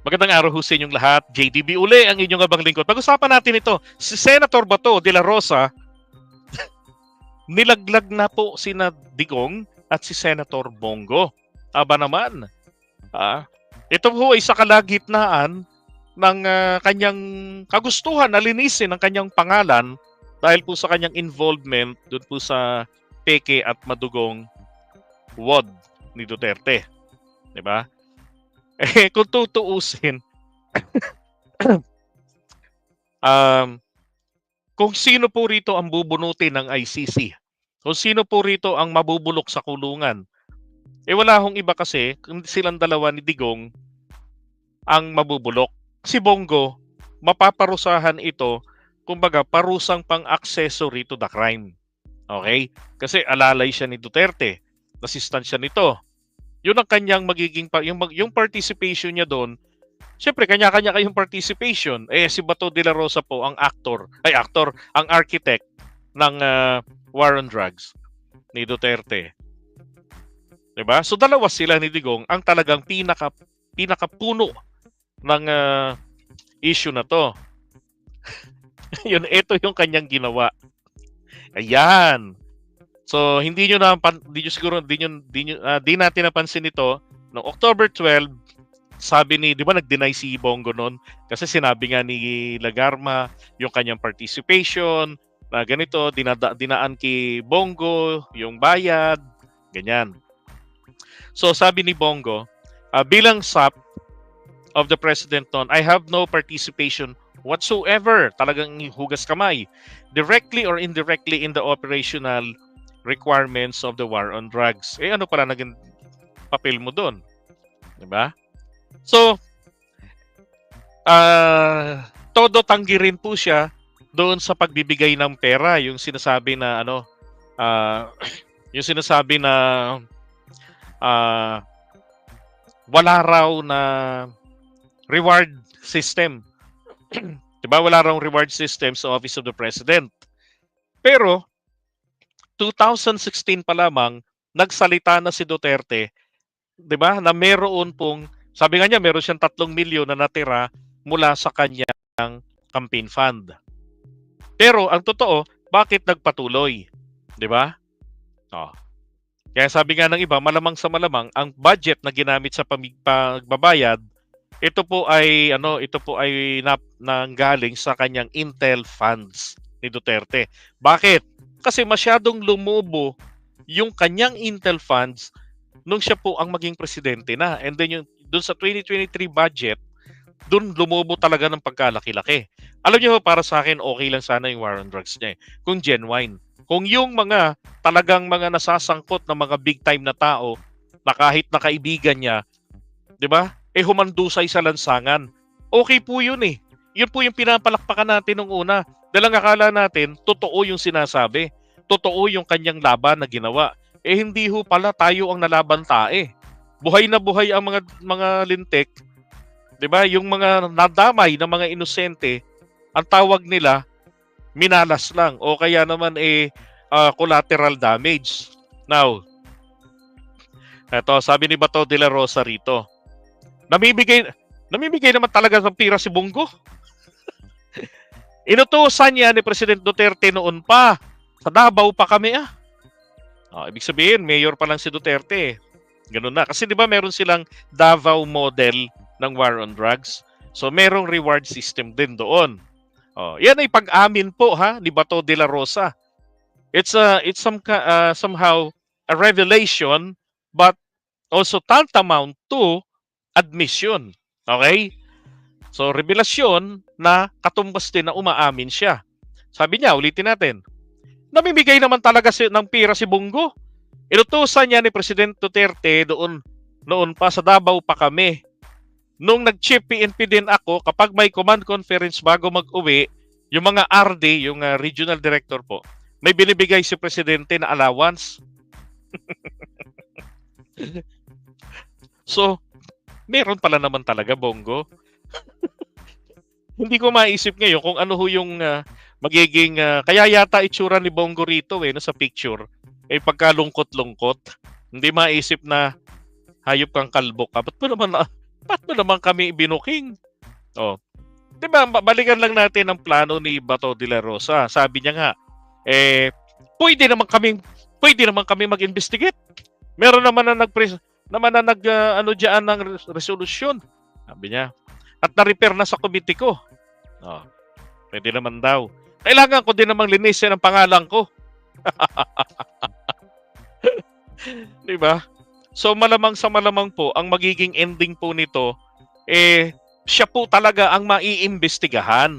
Magandang araw ho sa inyong lahat. JDB uli ang inyong abang lingkod. Pag-usapan natin ito. Si Senator Bato de la Rosa, nilaglag na po sina Digong at si Senator Bongo. Aba naman. Ito po ay sa kalagitnaan ng kanyang kagustuhan na linisin ang kanyang pangalan dahil po sa kanyang involvement doon po sa peke at madugong wad ni Duterte. Diba? Kung tutuusin, kung sino po rito ang bubunutin ng ICC, kung sino po rito ang mabubulok sa kulungan, wala hong iba kasi, kundi silang dalawa ni Digong ang mabubulok. Si Bongo, mapaparusahan ito, kumbaga parusang pang-accessory to the crime. Okay? Kasi alalay siya ni Duterte, assistant siya nito. Yun ang kanyang magiging, yung participation niya doon, siyempre kanya-kanya kayong participation. Si Bato de la Rosa po ang ang architect ng war on drugs ni Duterte. Diba? So dalawa sila ni Digong ang talagang pinakapuno ng issue na to. Ito yung kanyang ginawa. Ayan. So hindi natin napansin ito noong October 12, sabi ni, di ba nag-deny si Bongo noon kasi sinabi nga ni Lagarma yung kanyang participation na ganito, dinaan kay Bongo yung bayad, ganyan. So sabi ni Bongo, bilang SAP of the President noon, I have no participation whatsoever, talagang hugas kamay, directly or indirectly in the operational requirements of the war on drugs. Ano pala naging papel mo doon? Diba? So, todo tanggi rin po siya doon sa pagbibigay ng pera, yung sinasabi na wala raw na reward system. Diba? Wala raw reward system sa Office of the President. Pero 2016 pa lamang nagsalita na si Duterte, 'di ba? Na meron pong, sabi nga niya, meron siyang 3 milyon na natira mula sa kanyang campaign fund. Pero ang totoo, bakit nagpatuloy? 'Di ba? Kaya sabi nga ng iba, malamang sa malamang ang budget na ginamit sa pagbabayad, ito po ay nanggaling sa kanyang Intel funds ni Duterte. Bakit? Kasi masyadong lumubo yung kanyang Intel funds nung siya po ang maging presidente na. And then doon sa 2023 budget, doon lumubo talaga ng pagkalaki-laki. Alam niyo, para sa akin, okay lang sana yung war on drugs niya. Kung genuine. Kung yung talagang mga nasasangkot na mga big time na tao, na kahit na kaibigan niya, di ba? Humandusay sa lansangan. Okay po yun eh. Yun po yung pinapalakpakan natin nung una. Dahil ang akala natin, totoo yung sinasabi. Totoo yung kanyang laban na ginawa. Hindi ho pala tayo ang nalaban tae. Buhay na buhay ang mga lintik. 'Di ba? Yung mga nadamay na mga inosente, ang tawag nila minalas lang o kaya naman collateral damage. Now, eto, sabi ni Bato de la Rosa rito, namimigay naman talaga ng pira si Bongo. Inutusan niya ni President Duterte noon pa. Sa Davao pa kami ibig sabihin, mayor pa lang si Duterte. Ganun na. Kasi di ba meron silang Davao model ng war on drugs? So merong reward system din doon. Yan ay pag-amin po ni Bato de la Rosa. It's somehow a revelation but also tantamount to admission. Okay? So revelasyon na katumbas din na umaamin siya. Sabi niya, ulitin natin, namimigay naman talaga ng pira si Bongo. Inutusan niya ni President Duterte noon pa, sa Davao pa kami. Nung nag-chief PNP din ako, kapag may command conference bago mag-uwi, yung mga RD, yung regional director po, may binibigay si Presidente na allowance. So, meron pala naman talaga, Bongo. Hindi ko maisip ngayon kung ano ho yung magiging, kaya yata itsura ni Bongo rito sa picture, pagkalungkot-lungkot. Hindi maisip na hayop kang kalbo ka. Ba't mo naman Ba't mo naman kami binuking? Oh, 'di ba, balikan lang natin ang plano ni Bato de la Rosa. Sabi niya nga, eh, pwede naman kaming mag-investigate. Meron naman na ano diyan ng resolusyon. Sabi niya. At na-repair na sa committee ko. Oh, pwede naman daw. Kailangan ko din namang linisin ang pangalan ko. 'Di ba? So malamang sa malamang po ang magiging ending po nito siya po talaga ang maiimbestigahan.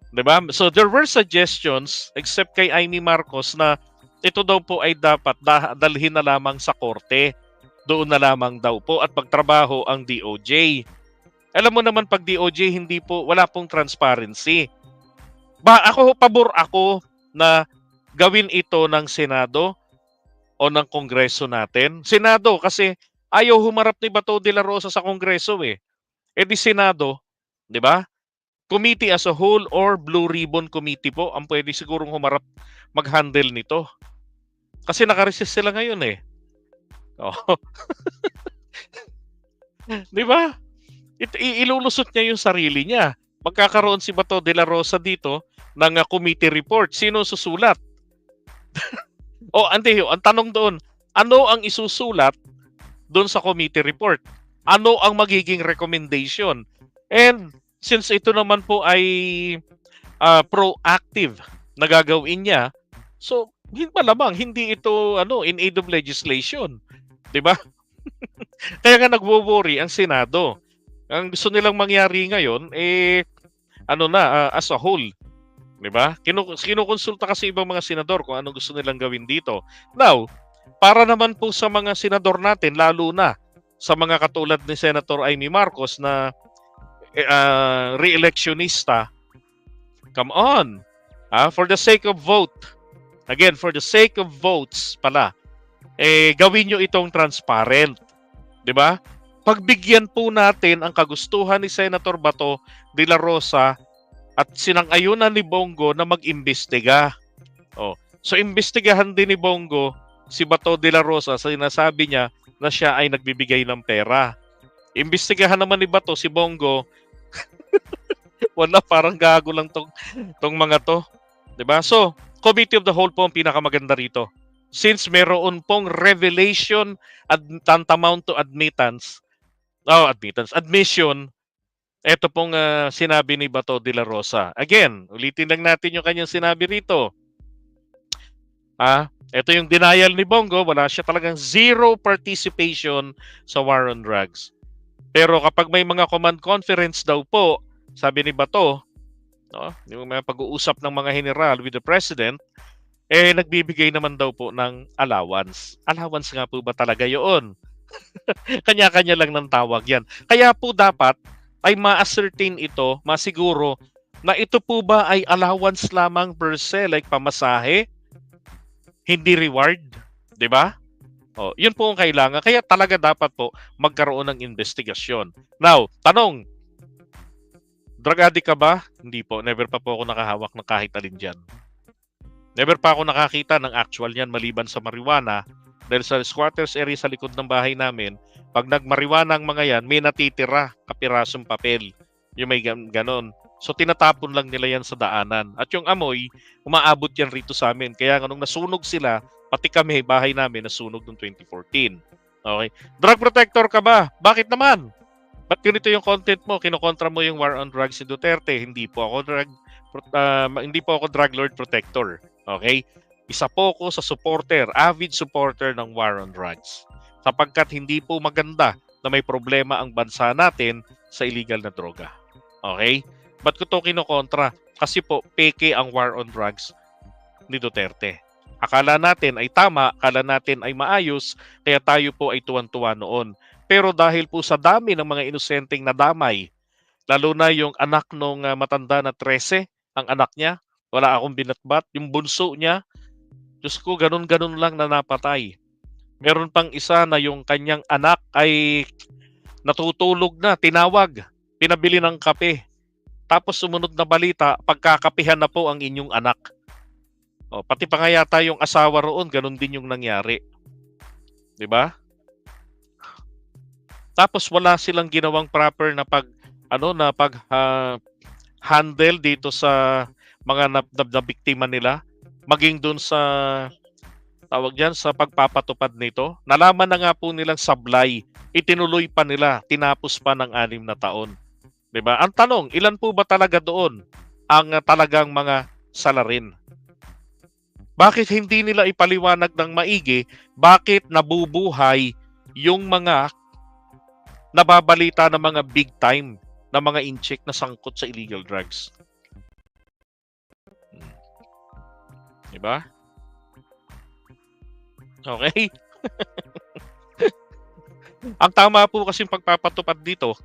'Di ba? So there were suggestions except kay Amy Marcos na ito daw po ay dapat dalhin na lamang sa korte. Doon na lamang daw po at magtrabaho ang DOJ. Alam mo naman pag DOJ wala pong transparency. Pabor ako na gawin ito ng Senado o ng Kongreso natin. Senado kasi ayaw humarap ni Bato de la Rosa sa Kongreso eh. Di Senado, 'di ba? Committee as a whole or Blue Ribbon Committee po ang pwede sigurong mag-handle nito. Kasi naka-resist sila ngayon eh. Oh. 'Di ba? Ilulusot niya yung sarili niya. Magkakaroon si Bato de la Rosa dito ng committee report. Sino susulat? Ang tanong doon, ano ang isusulat doon sa committee report? Ano ang magiging recommendation? And since ito naman po ay proactive na gagawin niya, so malamang hindi ito in aid of legislation, 'di ba? Kaya nga nagwo-worry ang Senado. Ang gusto nilang mangyari ngayon as a whole, 'di ba? Kinukonsulta kasi ibang mga senador kung anong gusto nilang gawin dito. Now, para naman po sa mga senador natin, lalo na sa mga katulad ni Senator Amy Marcos na re-electionista, come on. For the sake of vote. Again, for the sake of votes pala, gawin nyo itong transparent. 'Di ba? Pagbigyan po natin ang kagustuhan ni Senator Bato de la Rosa at sinang-ayunan ni Bongo na mag-imbestiga. So imbestigahan din ni Bongo si Bato de la Rosa sa sinasabi niya na siya ay nagbibigay ng pera. Imbestigahan naman ni Bato si Bongo. Wala, parang gago lang tong mga to. 'Di ba? So, Committee of the Whole po ang pinakamaganda rito. Since meron pong revelation at tantamount to admission, ito pong sinabi ni Bato de la Rosa. Again, ulitin lang natin yung kanyang sinabi rito. Ito yung denial ni Bongo, wala siya talagang zero participation sa war on drugs. Pero kapag may mga command conference daw po, sabi ni Bato, yung mga pag-uusap ng mga general with the president, nagbibigay naman daw po ng allowance. Allowance nga po ba talaga yun? Kanya-kanya lang ng tawag yan. Kaya po dapat ay ma-ascertain ito, masiguro, na ito po ba ay allowance lamang per se, like pamasahe, hindi reward, 'di ba? Yun po ang kailangan. Kaya talaga dapat po magkaroon ng investigasyon. Now, tanong, drug addict ka ba? Hindi po. Never pa po ako nakahawak ng kahit alin dyan. Never pa ako nakakita ng actual niyan maliban sa marijuana. Dahil sa squatters area sa likod ng bahay namin, pag nagmarijuana ang mga yan, may natitira kapirasong papel. Yung may ganon. So tinatapon lang nila yan sa daanan. At yung amoy, umaabot yan rito sa amin. Kaya nung nasunog sila, pati kami, bahay namin, nasunog noong 2014. Okay? Drug protector ka ba? Bakit naman? Ba't ganito yung content mo? Kinokontra mo yung war on drugs si Duterte. Hindi po ako drug lord protector. Okay? Isa po ako sa avid supporter ng war on drugs. Sapagkat hindi po maganda na may problema ang bansa natin sa illegal na droga. Okay? Ba't ko ito kinokontra? Kasi po, peke ang war on drugs ni Duterte. Akala natin ay tama, akala natin ay maayos, kaya tayo po ay tuwan-tuwa noon. Pero dahil po sa dami ng mga inosenteng nadamay, lalo na yung anak nung matanda na 13, ang anak niya, wala akong binatbat, yung bunso niya, Diyos ko, ganun-ganun lang na napatay. Meron pang isa na yung kanyang anak ay natutulog na, tinawag, pinabili ng kape. Tapos sumunod na balita, pagkakapihan na po ang inyong anak. Pati pa nga yata yung asawa roon, ganun din yung nangyari. 'Di ba? Tapos wala silang ginawang proper na handle dito sa mga na biktima nila, maging dun sa tawag diyan sa pagpapatupad nito. Nalaman na nga po nilang sablay, itinuloy pa nila, tinapos pa ng 6 na taon. 'Di ba? Ang tanong, ilan po ba talaga doon ang talagang mga salarin? Bakit hindi nila ipaliwanag ng maigi bakit nabubuhay yung mga nababalita ng mga big time na mga incheck na sangkot sa illegal drugs? Hmm. 'Di ba? Okay? Ang tama po kasing pagpapatupad dito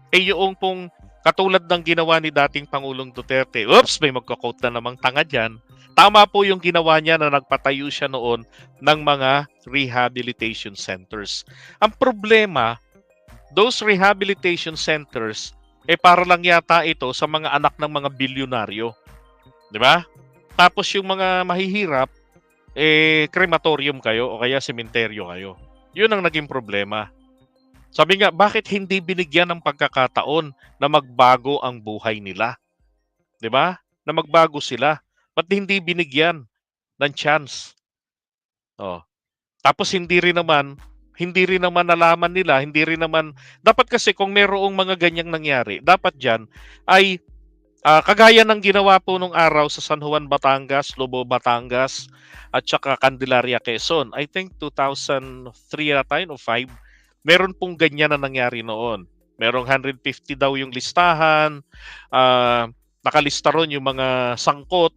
ay yung pong katulad ng ginawa ni dating Pangulong Duterte. Oops, may magko-quote na namang tanga diyan. Tama po yung ginawa niya na nagpatayo siya noon ng mga rehabilitation centers. Ang problema, those rehabilitation centers, para lang yata ito sa mga anak ng mga bilyonaryo. Di ba? Tapos yung mga mahihirap, crematorium kayo o kaya sementeryo kayo. Yun ang naging problema. Sabi nga, bakit hindi binigyan ng pagkakataon na magbago ang buhay nila? 'Di ba? Na magbago sila. Ba't hindi binigyan ng chance? Oh. Tapos hindi rin naman nalaman nila, hindi rin naman dapat kasi kung mayroong mga ganyang nangyari, dapat diyan ay kagaya ng ginawa po nung araw sa San Juan, Batangas, Lobo, Batangas, at saka Candelaria, Quezon. I think 2003 yata yun o 5. Meron pong ganyan na nangyari noon. Merong 150 daw yung listahan. Nakalista ron yung mga sangkot.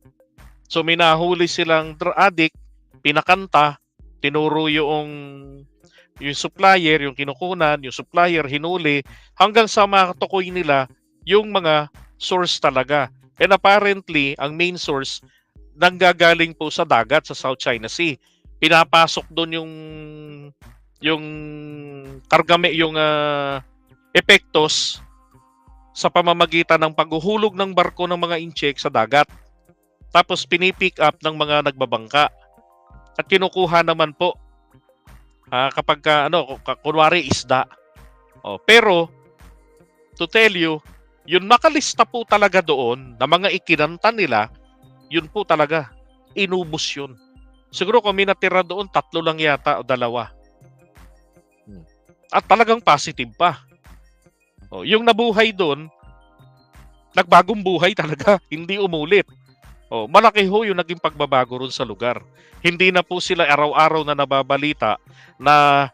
So may nahuli silang addict, pinakanta, tinuro yung supplier, yung kinukunan, yung supplier, hinuli, hanggang sa makatukoy nila yung mga source talaga. And apparently, ang main source nanggagaling po sa dagat sa South China Sea. Pinapasok doon yung yung epektos sa pamamagitan ng paghuhulog ng barko ng mga incheck sa dagat. Tapos pinipick up ng mga nagbabangka. At kinukuha naman po kapag kunwari isda. Pero to tell you, yun nakalista po talaga doon na mga ikinanta nila, yun po talaga, inubos yun. Siguro kung may natira doon, 3 lang yata o 2. At talagang positive pa. Yung nabuhay doon, nagbagong buhay talaga, hindi umulit. Malaki ho yung naging pagbabago ron sa lugar. Hindi na po sila araw-araw na nababalita na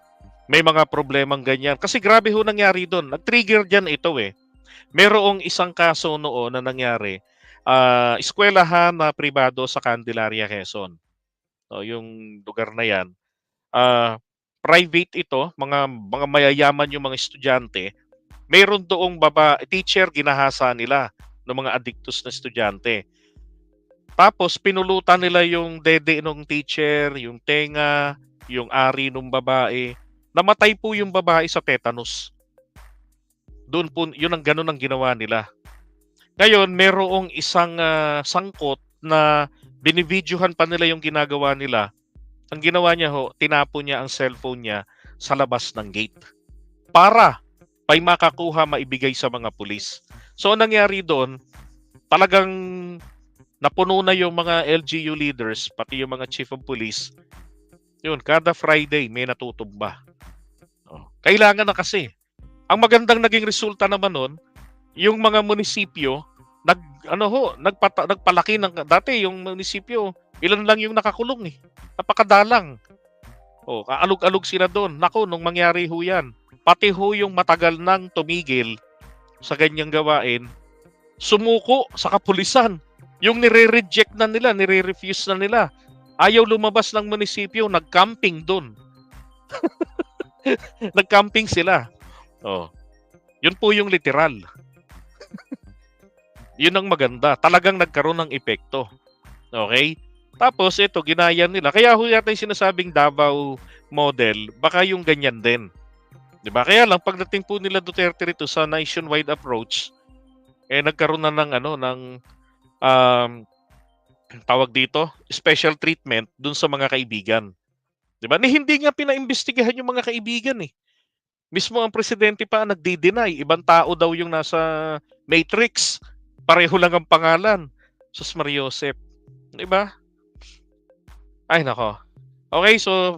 may mga problemang ganyan. Kasi grabe ho nangyari doon. Nag-trigger dyan ito Merong isang kaso noon na nangyari, eskwelahan na pribado sa Candelaria, Quezon. Yung lugar na yan, private ito, mga mayayaman yung mga estudyante. Meron doong teacher, ginahasa nila ng mga addictus na estudyante. Tapos pinulutan nila yung dede ng teacher, yung tenga, yung ari ng babae. Namatay po yung babae sa tetanus. Doon po, yun ang ganun ang ginawa nila. Ngayon, merong isang sangkot na binibidyohan pa nila yung ginagawa nila. Ang ginawa niya tinapon niya ang cellphone niya sa labas ng gate para may makakuha, maibigay sa mga pulis. So, ang nangyari doon, talagang napuno na yung mga LGU leaders, pati yung mga chief of police. Yun, kada Friday may natutumba. Kailangan na kasi. Ang magandang naging resulta naman nun, yung mga munisipyo, nagpalaki ng dati yung munisipyo, ilan lang yung nakakulong Napakadalang. Kaalog-alog sila doon. Naku, nung mangyari ho yan, pati ho yung matagal nang tumigil sa ganyang gawain, sumuko sa kapulisan. Yung nire-reject na nila, nire-refuse na nila. Ayaw lumabas ng munisipyo, nag-camping doon. Nag-camping sila. Yun po yung literal. Yun ang maganda. Talagang nagkaroon ng epekto. Okay? Tapos ito, ginaya nila. Kaya ho yata yung sinasabing Davao model, baka yung ganyan din. Diba? Kaya lang, pagdating po nila Duterte rito sa nationwide approach, nagkaroon na ng tawag dito, special treatment dun sa mga kaibigan. Diba? Hindi nga pinaimbestigahan yung mga kaibigan Mismo ang presidente pa ang nagde-deny, ibang tao daw yung nasa matrix, pareho lang ang pangalan. Sus Mariosep, 'di ba? Ay naku. Okey, so